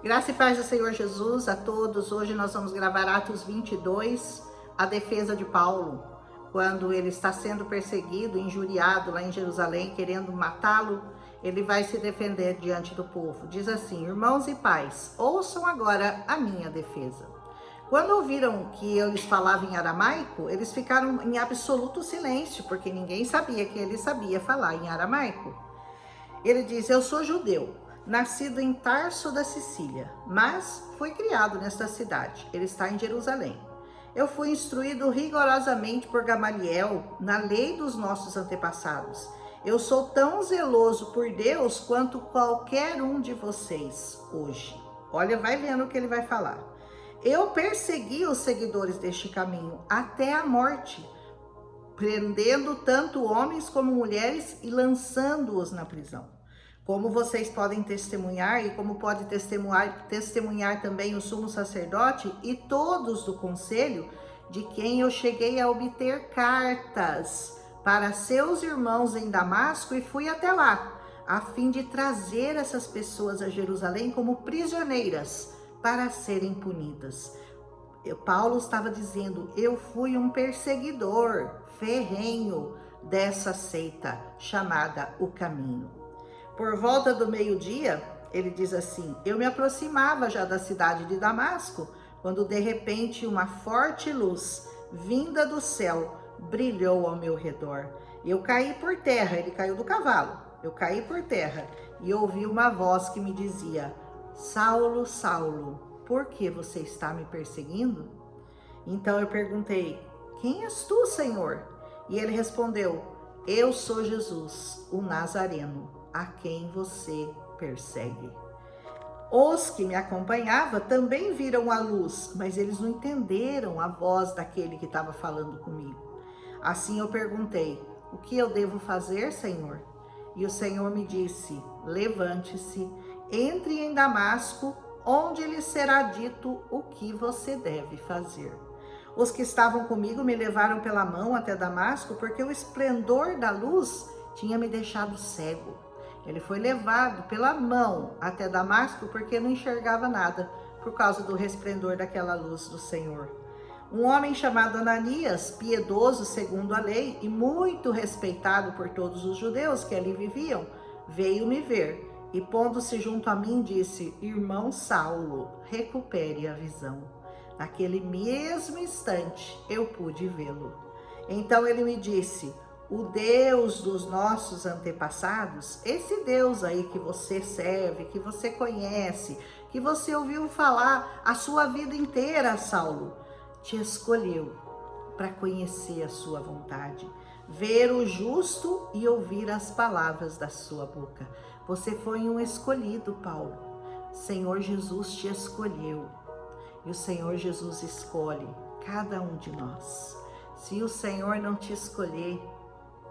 Graça e paz do Senhor Jesus a todos. Hoje nós vamos gravar Atos 22, a defesa de Paulo, quando ele está sendo perseguido, injuriado lá em Jerusalém, querendo matá-lo. Ele vai se defender diante do povo. Diz assim: irmãos e pais, ouçam agora a minha defesa. Quando ouviram que eles falavam em aramaico, eles ficaram em absoluto silêncio, porque ninguém sabia que ele sabia falar em aramaico. Ele diz: eu sou judeu, nascido em Tarso da Sicília, mas fui criado nesta cidade. Ele está em Jerusalém. Eu fui instruído rigorosamente por Gamaliel na lei dos nossos antepassados. Eu sou tão zeloso por Deus quanto qualquer um de vocês hoje. Olha, vai vendo o que ele vai falar. Eu persegui os seguidores deste caminho até a morte, prendendo tanto homens como mulheres e lançando-os na prisão. Como vocês podem testemunhar, e como pode testemunhar também o sumo sacerdote e todos do conselho, de quem eu cheguei a obter cartas para seus irmãos em Damasco e fui até lá, a fim de trazer essas pessoas a Jerusalém como prisioneiras para serem punidas. Paulo estava dizendo: eu fui um perseguidor ferrenho dessa seita chamada O Caminho. Por volta do meio-dia, ele diz assim: eu me aproximava já da cidade de Damasco, quando de repente uma forte luz vinda do céu brilhou ao meu redor. Eu caí por terra, ele caiu do cavalo. Eu caí por terra e ouvi uma voz que me dizia: Saulo, Saulo, por que você está me perseguindo? Então eu perguntei: quem és tu, Senhor? E ele respondeu: eu sou Jesus, o Nazareno, a quem você persegue. Os que me acompanhavam também viram a luz, mas eles não entenderam a voz daquele que estava falando comigo. Assim eu perguntei: o que eu devo fazer, Senhor? E o Senhor me disse: levante-se, entre em Damasco, onde lhe será dito o que você deve fazer. Os que estavam comigo me levaram pela mão até Damasco, porque o esplendor da luz tinha me deixado cego. Ele foi levado pela mão até Damasco, porque não enxergava nada, por causa do resplendor daquela luz do Senhor. Um homem chamado Ananias, piedoso segundo a lei e muito respeitado por todos os judeus que ali viviam, veio me ver e, pondo-se junto a mim, disse: irmão Saulo, recupere a visão. Naquele mesmo instante eu pude vê-lo. Então ele me disse: o Deus dos nossos antepassados, esse Deus aí que você serve, que você conhece, que você ouviu falar a sua vida inteira, Saulo, te escolheu para conhecer a sua vontade, ver o justo e ouvir as palavras da sua boca. Você foi um escolhido, Paulo. Senhor Jesus te escolheu. E o Senhor Jesus escolhe cada um de nós. Se o Senhor não te escolher,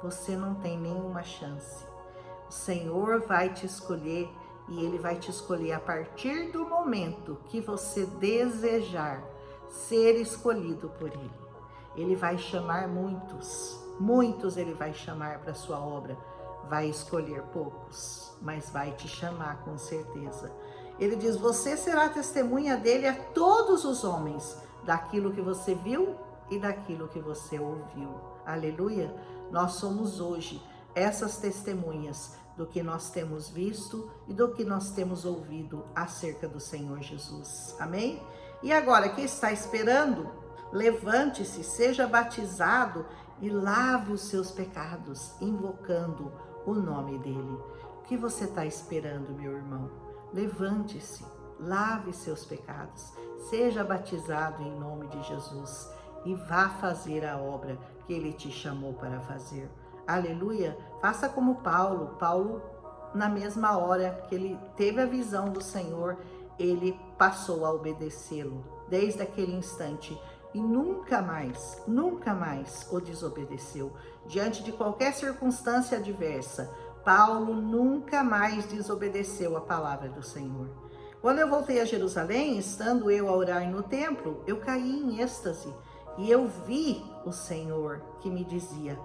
você não tem nenhuma chance. O Senhor vai te escolher, e Ele vai te escolher a partir do momento que você desejar ser escolhido por Ele. Ele vai chamar muitos Ele vai chamar para a sua obra. Vai escolher poucos, mas vai te chamar com certeza. Ele diz: você será testemunha dele a todos os homens, daquilo que você viu e daquilo que você ouviu. Aleluia! Nós somos hoje essas testemunhas do que nós temos visto e do que nós temos ouvido acerca do Senhor Jesus. Amém? E agora, quem está esperando? Levante-se, seja batizado e lave os seus pecados, invocando o nome dele. O que você está esperando, meu irmão? Levante-se, lave seus pecados, seja batizado em nome de Jesus e vá fazer a obra que Ele te chamou para fazer. Aleluia! Faça como Paulo. Paulo, na mesma hora que ele teve a visão do Senhor, ele passou a obedecê-lo desde aquele instante e nunca mais o desobedeceu. Diante de qualquer circunstância adversa, Paulo nunca mais desobedeceu a palavra do Senhor. Quando eu voltei a Jerusalém, estando eu a orar no templo, eu caí em êxtase e eu vi o Senhor que me dizia: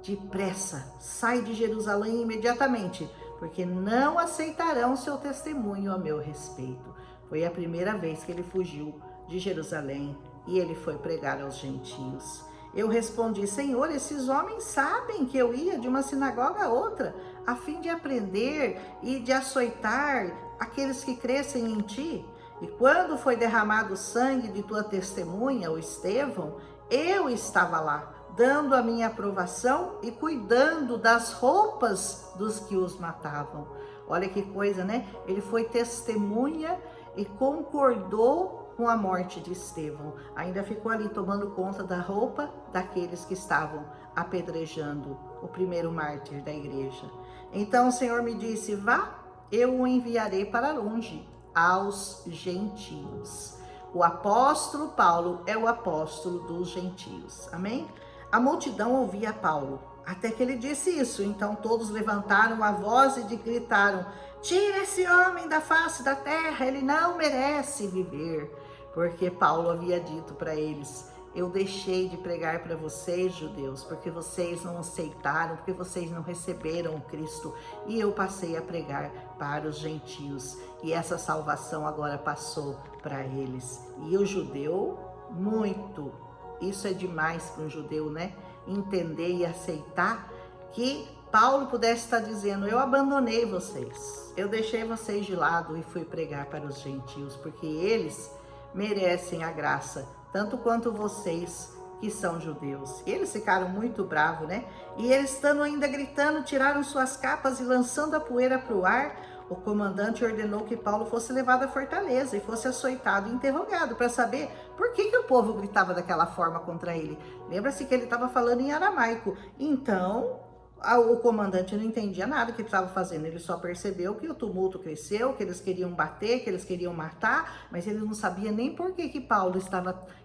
depressa, sai de Jerusalém imediatamente, porque não aceitarão seu testemunho a meu respeito. Foi a primeira vez que ele fugiu de Jerusalém e ele foi pregar aos gentios. Eu respondi: Senhor, esses homens sabem que eu ia de uma sinagoga a outra, a fim de aprender e de açoitar aqueles que crescem em ti. E quando foi derramado o sangue de tua testemunha, o Estevão, eu estava lá, dando a minha aprovação e cuidando das roupas dos que os matavam. Olha que coisa, né? Ele foi testemunha e concordou com a morte de Estevão. Ainda ficou ali tomando conta da roupa daqueles que estavam apedrejando o primeiro mártir da igreja. Então o Senhor me disse: vá, eu o enviarei para longe, aos gentios. O apóstolo Paulo é o apóstolo dos gentios. Amém? A multidão ouvia Paulo, até que ele disse isso. Então todos levantaram a voz e gritaram: tira esse homem da face da terra, ele não merece viver. Porque Paulo havia dito para eles: eu deixei de pregar para vocês, judeus, porque vocês não aceitaram, porque vocês não receberam o Cristo, e eu passei a pregar para os gentios, e essa salvação agora passou para eles. E o judeu, isso é demais para um judeu, né? Entender e aceitar que Paulo pudesse estar dizendo: eu abandonei vocês, eu deixei vocês de lado e fui pregar para os gentios, porque eles merecem a graça, tanto quanto vocês que são judeus. E eles ficaram muito bravos, né? E eles, estando ainda gritando, tiraram suas capas e lançando a poeira para o ar. O comandante ordenou que Paulo fosse levado à fortaleza e fosse açoitado e interrogado para saber por que o povo gritava daquela forma contra ele. Lembra-se que ele estava falando em aramaico. Então o comandante não entendia nada que ele estava fazendo, ele só percebeu que o tumulto cresceu, que eles queriam bater, que eles queriam matar, mas ele não sabia nem por que que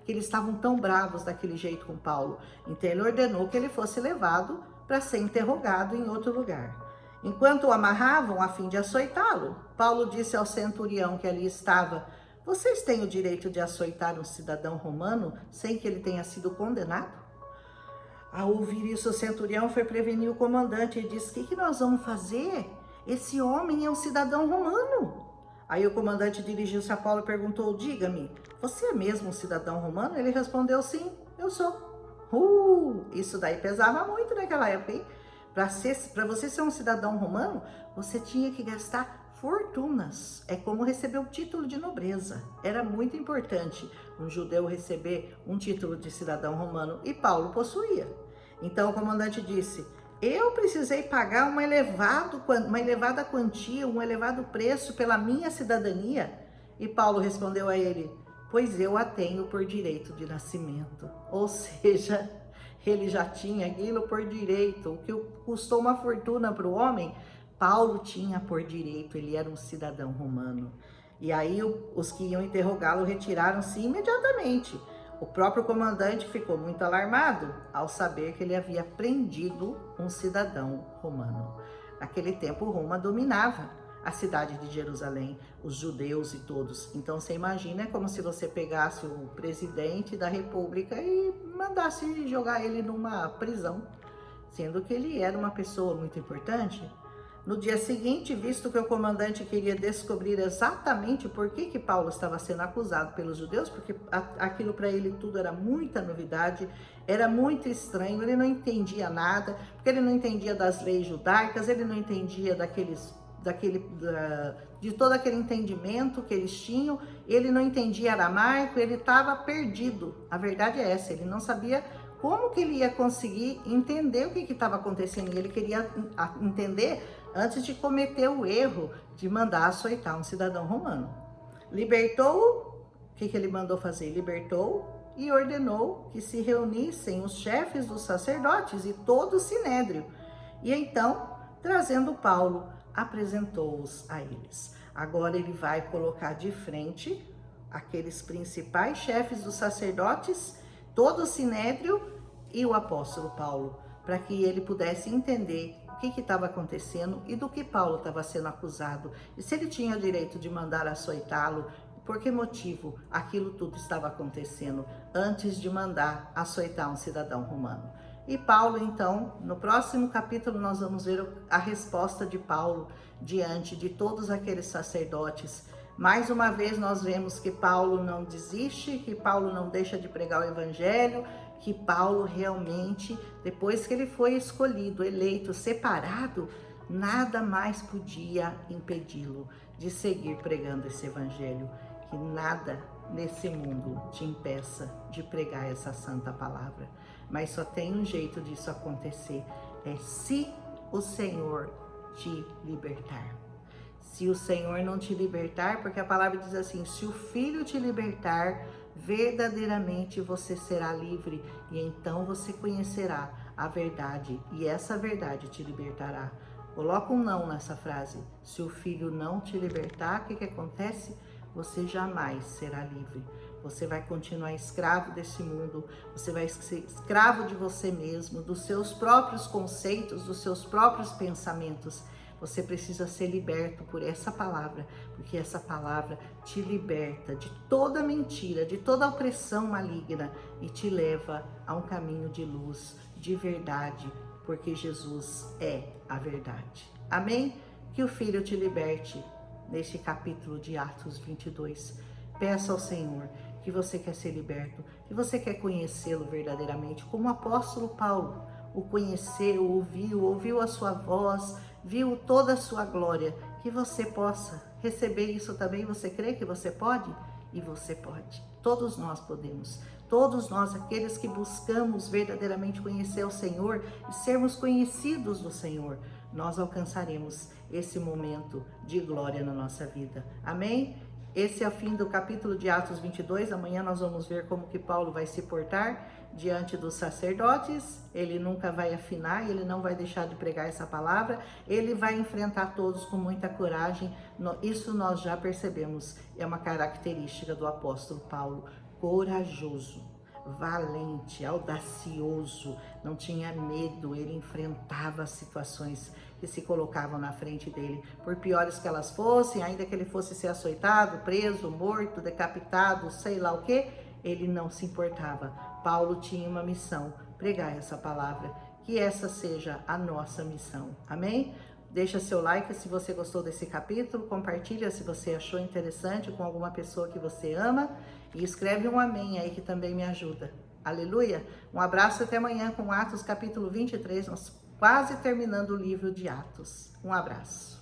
eles estavam tão bravos daquele jeito com Paulo. Então ele ordenou que ele fosse levado para ser interrogado em outro lugar. Enquanto o amarravam a fim de açoitá-lo, Paulo disse ao centurião que ali estava: vocês têm o direito de açoitar um cidadão romano sem que ele tenha sido condenado? Ao ouvir isso, o centurião foi prevenir o comandante e disse: o que nós vamos fazer? Esse homem é um cidadão romano. Aí o comandante dirigiu-se a Paulo e perguntou: diga-me, você é mesmo um cidadão romano? Ele respondeu: sim, eu sou. Isso daí pesava muito naquela época, hein? Para você ser um cidadão romano, você tinha que gastar fortunas. É como receber o título de nobreza. Era muito importante um judeu receber um título de cidadão romano, e Paulo possuía. Então o comandante disse: eu precisei pagar uma elevada quantia, um elevado preço pela minha cidadania? E Paulo respondeu a ele: pois eu a tenho por direito de nascimento. Ou seja, ele já tinha aquilo por direito. O que custou uma fortuna para o homem, Paulo tinha por direito, ele era um cidadão romano. E aí os que iam interrogá-lo retiraram-se imediatamente. O próprio comandante ficou muito alarmado ao saber que ele havia prendido um cidadão romano. Naquele tempo, Roma dominava a cidade de Jerusalém, os judeus e todos. Então você imagina, é como se você pegasse o presidente da república e mandasse jogar ele numa prisão, sendo que ele era uma pessoa muito importante. No dia seguinte, visto que o comandante queria descobrir exatamente por que Paulo estava sendo acusado pelos judeus, porque aquilo para ele tudo era muita novidade, era muito estranho, ele não entendia nada, porque ele não entendia das leis judaicas, ele não entendia de todo aquele entendimento que eles tinham, ele não entendia aramaico, ele estava perdido. A verdade é essa, ele não sabia como que ele ia conseguir entender o que estava acontecendo, e ele queria entender antes de cometer o erro de mandar açoitar um cidadão romano. Libertou-o, o que ele mandou fazer? Libertou e ordenou que se reunissem os chefes dos sacerdotes e todo o sinédrio. E então, trazendo Paulo, apresentou-os a eles. Agora ele vai colocar de frente aqueles principais chefes dos sacerdotes, todo o sinédrio e o apóstolo Paulo, para que ele pudesse entender o que estava acontecendo e do que Paulo estava sendo acusado, e se ele tinha o direito de mandar açoitá-lo, por que motivo aquilo tudo estava acontecendo antes de mandar açoitar um cidadão romano. E Paulo, então, no próximo capítulo nós vamos ver a resposta de Paulo diante de todos aqueles sacerdotes. Mais uma vez nós vemos que Paulo não desiste, que Paulo não deixa de pregar o evangelho, que Paulo realmente, depois que ele foi escolhido, eleito, separado, nada mais podia impedi-lo de seguir pregando esse evangelho. Que nada nesse mundo te impeça de pregar essa santa palavra. Mas só tem um jeito disso acontecer, é se o Senhor te libertar. Se o Senhor não te libertar, porque a palavra diz assim, se o Filho te libertar, verdadeiramente você será livre, e então você conhecerá a verdade, e essa verdade te libertará. Coloca um não nessa frase. Se o Filho não te libertar, o que acontece? Você jamais será livre. Você vai continuar escravo desse mundo, você vai ser escravo de você mesmo, dos seus próprios conceitos, dos seus próprios pensamentos. Você precisa ser liberto por essa palavra, porque essa palavra te liberta de toda mentira, de toda opressão maligna e te leva a um caminho de luz, de verdade, porque Jesus é a verdade. Amém? Que o Filho te liberte neste capítulo de Atos 22. Peça ao Senhor que você quer ser liberto, que você quer conhecê-lo verdadeiramente, como o apóstolo Paulo o conheceu, ouviu a sua voz, viu toda a sua glória, que você possa receber isso também. Você crê que você pode? E você pode. Todos nós podemos. Todos nós, aqueles que buscamos verdadeiramente conhecer o Senhor e sermos conhecidos do Senhor, nós alcançaremos esse momento de glória na nossa vida. Amém? Esse é o fim do capítulo de Atos 22. Amanhã nós vamos ver como que Paulo vai se portar diante dos sacerdotes. Ele nunca vai afinar, ele não vai deixar de pregar essa palavra, ele vai enfrentar todos com muita coragem. Isso nós já percebemos, é uma característica do apóstolo Paulo, corajoso, valente, audacioso, não tinha medo, ele enfrentava as situações que se colocavam na frente dele, por piores que elas fossem, ainda que ele fosse ser açoitado, preso, morto, decapitado, sei lá o que, ele não se importava. Paulo tinha uma missão, pregar essa palavra, que essa seja a nossa missão. Amém? Deixa seu like se você gostou desse capítulo, compartilha se você achou interessante com alguma pessoa que você ama e escreve um amém aí que também me ajuda. Aleluia! Um abraço, até amanhã com Atos capítulo 23, nós quase terminando o livro de Atos. Um abraço.